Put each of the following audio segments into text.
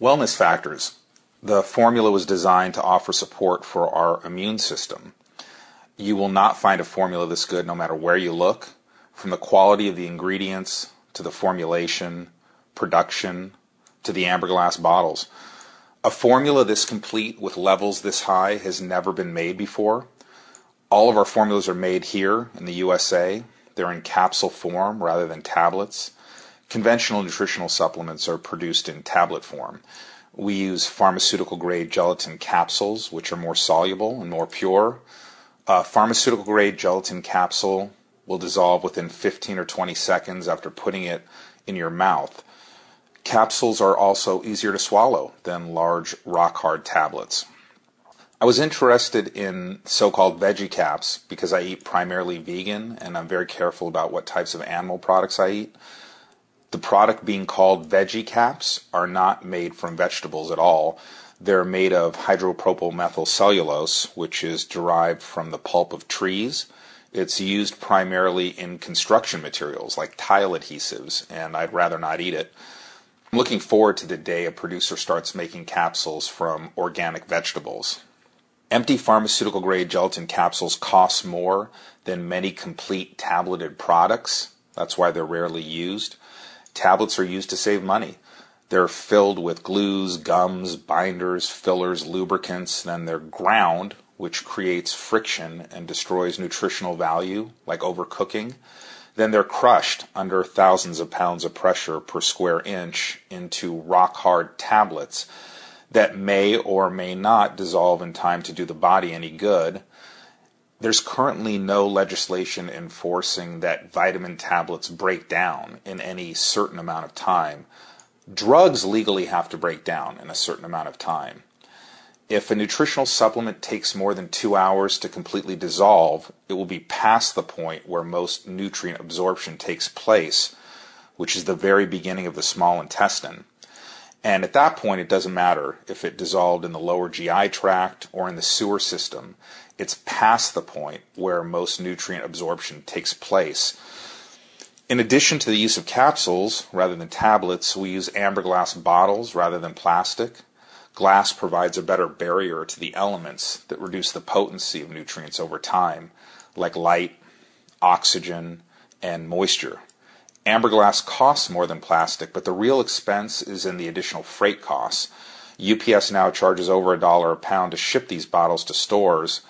Wellness Factors. The formula was designed to offer support for our immune system. You will not find a formula this good no matter where you look, from the quality of the ingredients to the formulation, production, to the amber glass bottles. A formula this complete with levels this high has never been made before. All of our formulas are made here in the USA. They're in capsule form rather than tablets. Conventional nutritional supplements are produced in tablet form. We use pharmaceutical-grade gelatin capsules, which are more soluble and more pure. A pharmaceutical-grade gelatin capsule will dissolve within 15 or 20 seconds after putting it in your mouth. Capsules are also easier to swallow than large rock-hard tablets. I was interested in so-called veggie caps because I eat primarily vegan and I'm very careful about what types of animal products I eat. The product being called veggie caps are not made from vegetables at all. They're made of hydropropylmethylcellulose, which is derived from the pulp of trees. It's used primarily in construction materials like tile adhesives, and I'd rather not eat it. I'm looking forward to the day a producer starts making capsules from organic vegetables. Empty pharmaceutical-grade gelatin capsules cost more than many complete tableted products. That's why they're rarely used. Tablets are used to save money. They're filled with glues, gums, binders, fillers, lubricants. Then they're ground, which creates friction and destroys nutritional value, like overcooking. Then they're crushed under thousands of pounds of pressure per square inch into rock-hard tablets that may or may not dissolve in time to do the body any good. There's currently no legislation enforcing that vitamin tablets break down in any certain amount of time. Drugs legally have to break down in a certain amount of time. If a nutritional supplement takes more than 2 hours to completely dissolve, it will be past the point where most nutrient absorption takes place, which is the very beginning of the small intestine. And at that point, it doesn't matter if it dissolved in the lower GI tract or in the sewer system. It's past the point where most nutrient absorption takes place. In addition to the use of capsules rather than tablets, we use amber glass bottles rather than plastic. Glass provides a better barrier to the elements that reduce the potency of nutrients over time, like light, oxygen, and moisture. Amber glass costs more than plastic, but the real expense is in the additional freight costs. UPS now charges over $1 a pound to ship these bottles to stores.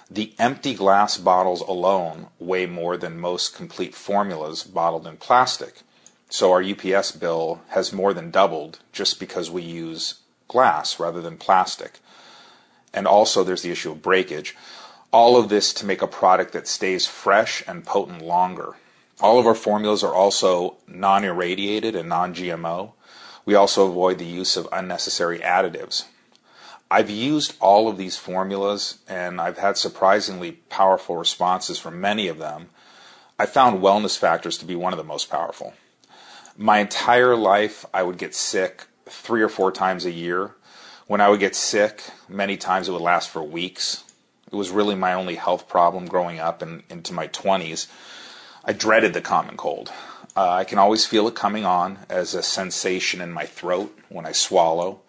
The empty glass bottles alone weigh more than most complete formulas bottled in plastic. So our UPS bill has more than doubled just because we use glass rather than plastic. And also there's the issue of breakage. All of this to make a product that stays fresh and potent longer. All of our formulas are also non-irradiated and non-GMO. We also avoid the use of unnecessary additives. I've used all of these formulas and I've had surprisingly powerful responses from many of them. I found Wellness Factors to be one of the most powerful. My entire life I would get sick 3 or 4 times a year. When I would get sick, many times it would last for weeks. It was really my only health problem growing up and into my 20s. I dreaded the common cold. I can always feel it coming on as a sensation in my throat when I swallow.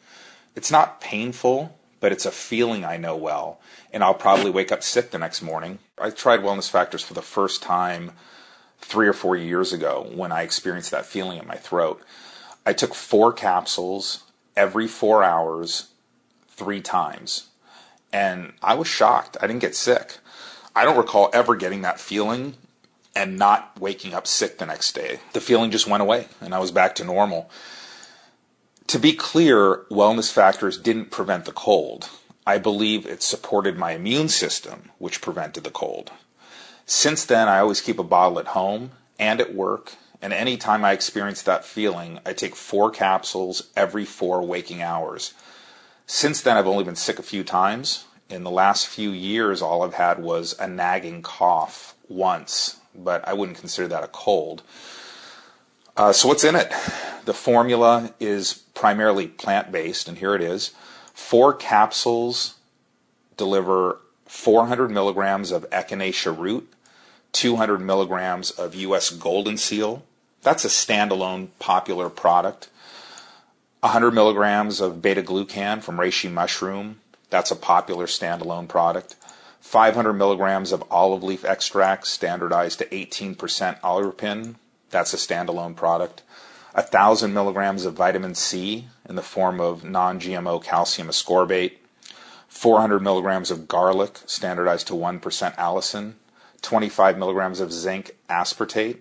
It's not painful, but it's a feeling I know well, and I'll probably wake up sick the next morning. I tried Wellness Factors for the first time 3 or 4 years ago when I experienced that feeling in my throat. I took 4 capsules every 4 hours, 3 times, and I was shocked. I didn't get sick. I don't recall ever getting that feeling and not waking up sick the next day. The feeling just went away, and I was back to normal. To be clear, Wellness Factors didn't prevent the cold. I believe it supported my immune system, which prevented the cold. Since then, I always keep a bottle at home and at work, and any time I experience that feeling, I take 4 capsules every 4 waking hours. Since then, I've only been sick a few times. In the last few years, all I've had was a nagging cough once, but I wouldn't consider that a cold. So what's in it? The formula is primarily plant-based, and here it is. 4 capsules deliver 400 milligrams of echinacea root, 200 milligrams of U.S. golden seal. That's a standalone popular product. 100 milligrams of beta-glucan from reishi mushroom. That's a popular standalone product. 500 milligrams of olive leaf extract, standardized to 18% oleuropein. That's a standalone product. 1,000 milligrams of vitamin C in the form of non-GMO calcium ascorbate. 400 milligrams of garlic, standardized to 1% allicin. 25 milligrams of zinc aspartate.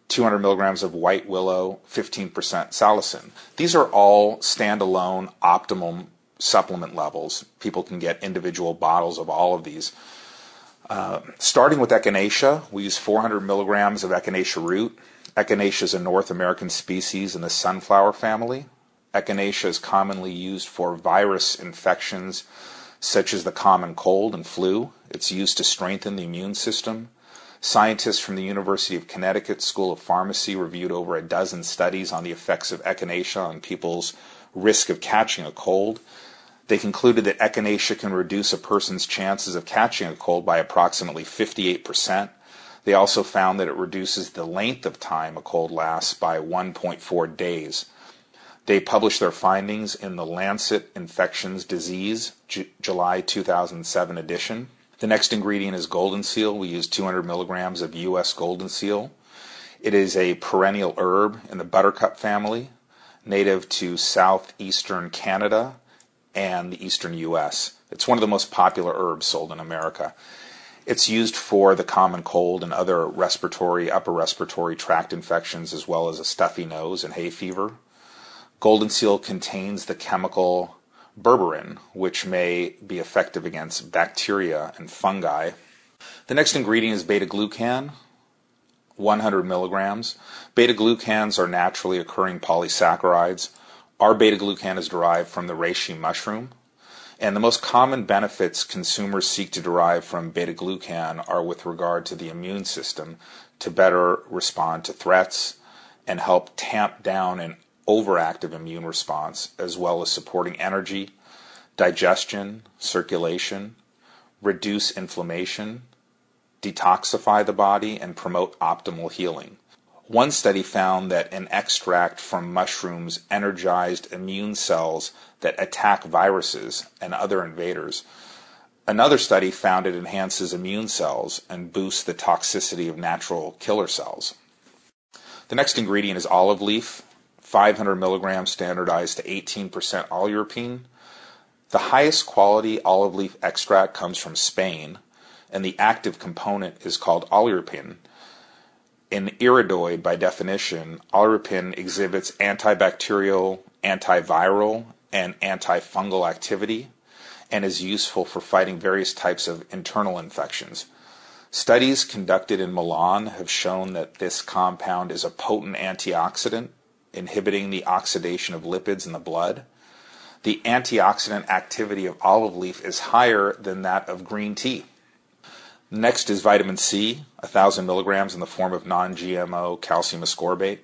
200 milligrams of white willow, 15% salicin. These are all standalone optimum supplement levels. People can get individual bottles of all of these. Starting with echinacea, we use 400 milligrams of echinacea root. Echinacea is a North American species in the sunflower family. Echinacea is commonly used for virus infections such as the common cold and flu. It's used to strengthen the immune system. Scientists from the University of Connecticut School of Pharmacy reviewed over a dozen studies on the effects of echinacea on people's risk of catching a cold. They concluded that echinacea can reduce a person's chances of catching a cold by approximately 58%. They also found that it reduces the length of time a cold lasts by 1.4 days. They published their findings in the Lancet Infectious Disease, July 2007 edition. The next ingredient is golden seal. We use 200 milligrams of U.S. golden seal. It is a perennial herb in the buttercup family, native to southeastern Canada and the eastern U.S. It's one of the most popular herbs sold in America. It's used for the common cold and other upper respiratory tract infections, as well as a stuffy nose and hay fever. Golden seal contains the chemical berberine, which may be effective against bacteria and fungi. The next ingredient is beta-glucan, 100 milligrams. Beta-glucans are naturally occurring polysaccharides. Our beta-glucan is derived from the reishi mushroom. And the most common benefits consumers seek to derive from beta-glucan are with regard to the immune system to better respond to threats and help tamp down an overactive immune response, as well as supporting energy, digestion, circulation, reduce inflammation, detoxify the body, and promote optimal healing. One study found that an extract from mushrooms energized immune cells that attack viruses and other invaders. Another study found it enhances immune cells and boosts the toxicity of natural killer cells. The next ingredient is olive leaf, 500 milligrams, standardized to 18% oleuropein. The highest quality olive leaf extract comes from Spain, and the active component is called oleuropein. In iridoid, by definition, oleuropein exhibits antibacterial, antiviral, and antifungal activity and is useful for fighting various types of internal infections. Studies conducted in Milan have shown that this compound is a potent antioxidant, inhibiting the oxidation of lipids in the blood. The antioxidant activity of olive leaf is higher than that of green tea. Next is vitamin C, 1,000 milligrams in the form of non-GMO calcium ascorbate.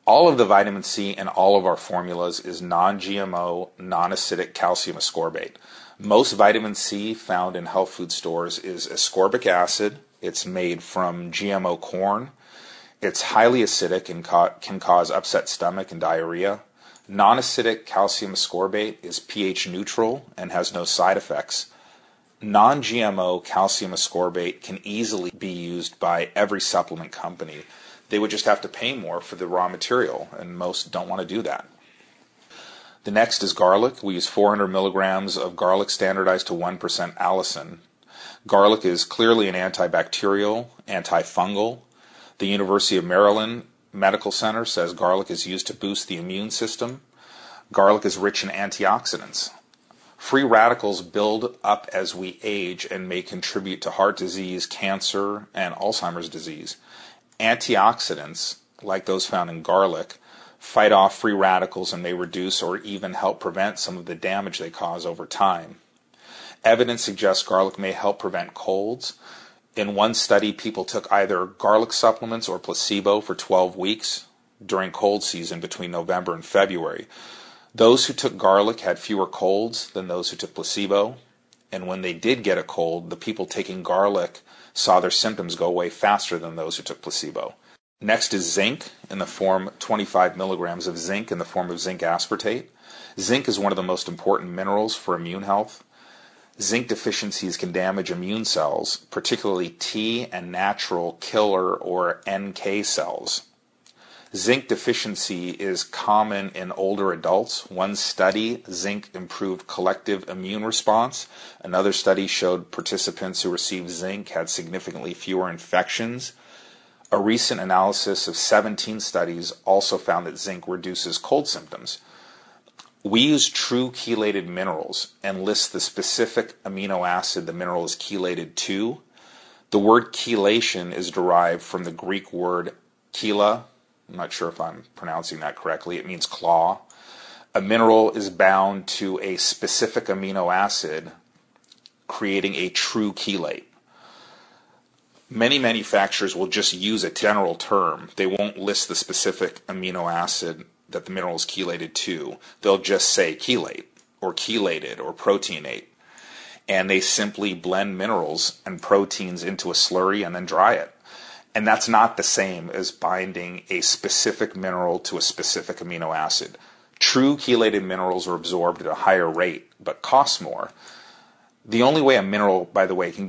All of the vitamin C in all of our formulas is non-GMO, non-acidic calcium ascorbate. Most vitamin C found in health food stores is ascorbic acid. It's made from GMO corn. It's highly acidic and can cause upset stomach and diarrhea. Non-acidic calcium ascorbate is pH neutral and has no side effects. Non-GMO calcium ascorbate can easily be used by every supplement company. They would just have to pay more for the raw material, and most don't want to do that. The next is garlic. We use 400 milligrams of garlic, standardized to 1% allicin. Garlic is clearly an antibacterial, antifungal. The University of Maryland Medical Center says garlic is used to boost the immune system. Garlic is rich in antioxidants. Free radicals build up as we age and may contribute to heart disease, cancer, and Alzheimer's disease. Antioxidants, like those found in garlic, fight off free radicals and may reduce or even help prevent some of the damage they cause over time. Evidence suggests garlic may help prevent colds. In one study, people took either garlic supplements or placebo for 12 weeks during cold season between November and February. Those who took garlic had fewer colds than those who took placebo, and when they did get a cold, the people taking garlic saw their symptoms go away faster than those who took placebo. Next is zinc in the form 25 milligrams of zinc in the form of zinc aspartate. Zinc is one of the most important minerals for immune health. Zinc deficiencies can damage immune cells, particularly T and natural killer or NK cells. Zinc deficiency is common in older adults. One study, zinc improved collective immune response. Another study showed participants who received zinc had significantly fewer infections. A recent analysis of 17 studies also found that zinc reduces cold symptoms. We use true chelated minerals and list the specific amino acid the mineral is chelated to. The word chelation is derived from the Greek word chela. I'm not sure if I'm pronouncing that correctly. It means claw. A mineral is bound to a specific amino acid, creating a true chelate. Many manufacturers will just use a general term. They won't list the specific amino acid that the mineral is chelated to. They'll just say chelate or chelated or proteinate. And they simply blend minerals and proteins into a slurry and then dry it. And that's not the same as binding a specific mineral to a specific amino acid. True chelated minerals are absorbed at a higher rate, but cost more. The only way a mineral, by the way, can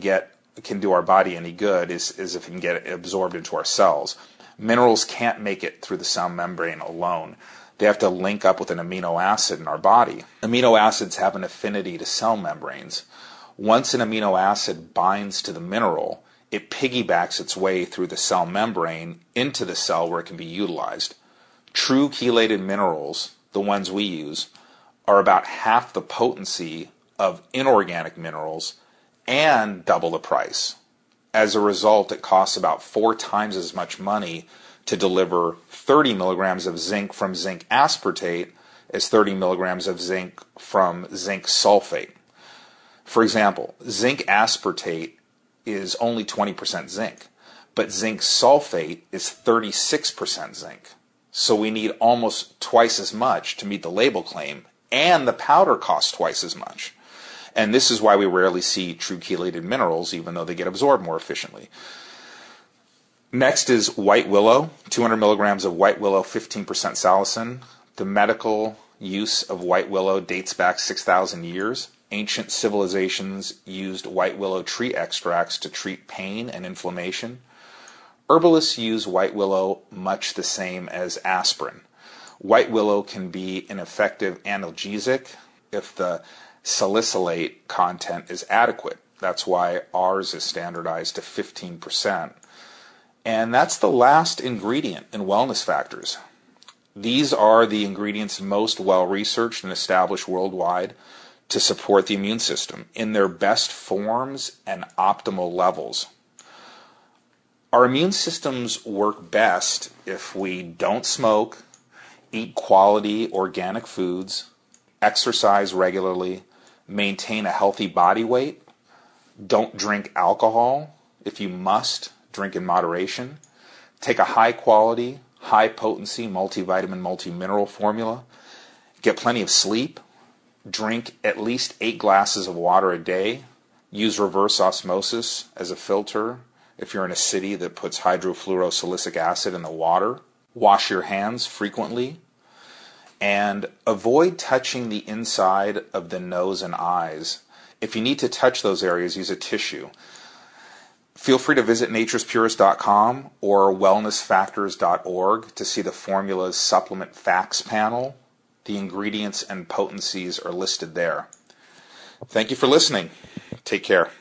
do our body any good is if it can get absorbed into our cells. Minerals can't make it through the cell membrane alone. They have to link up with an amino acid in our body. Amino acids have an affinity to cell membranes. Once an amino acid binds to the mineral, it piggybacks its way through the cell membrane into the cell where it can be utilized. True chelated minerals, the ones we use, are about half the potency of inorganic minerals and double the price. As a result, it costs about 4 times as much money to deliver 30 milligrams of zinc from zinc aspartate as 30 milligrams of zinc from zinc sulfate. For example, zinc aspartate is only 20% zinc, but zinc sulfate is 36% zinc. So we need almost twice as much to meet the label claim, and the powder costs twice as much. And this is why we rarely see true chelated minerals, even though they get absorbed more efficiently. Next is white willow, 200 milligrams of white willow, 15% salicin. The medical use of white willow dates back 6,000 years. Ancient civilizations used white willow tree extracts to treat pain and inflammation. Herbalists use white willow much the same as aspirin. White willow can be an effective analgesic if the salicylate content is adequate. That's why ours is standardized to 15%. And that's the last ingredient in Wellness Factors. These are the ingredients most well-researched and established worldwide to support the immune system in their best forms and optimal levels. Our immune systems work best if we don't smoke, eat quality organic foods, exercise regularly, maintain a healthy body weight, don't drink alcohol. If you must, drink in moderation. Take a high quality, high potency multivitamin, multi-mineral formula. Get plenty of sleep. Drink at least 8 glasses of water a day. Use reverse osmosis as a filter if you're in a city that puts hydrofluorosilicic acid in the water. Wash your hands frequently. And avoid touching the inside of the nose and eyes. If you need to touch those areas, use a tissue. Feel free to visit naturespurest.com or wellnessfactors.org to see the formula's supplement facts panel. The ingredients and potencies are listed there. Thank you for listening. Take care.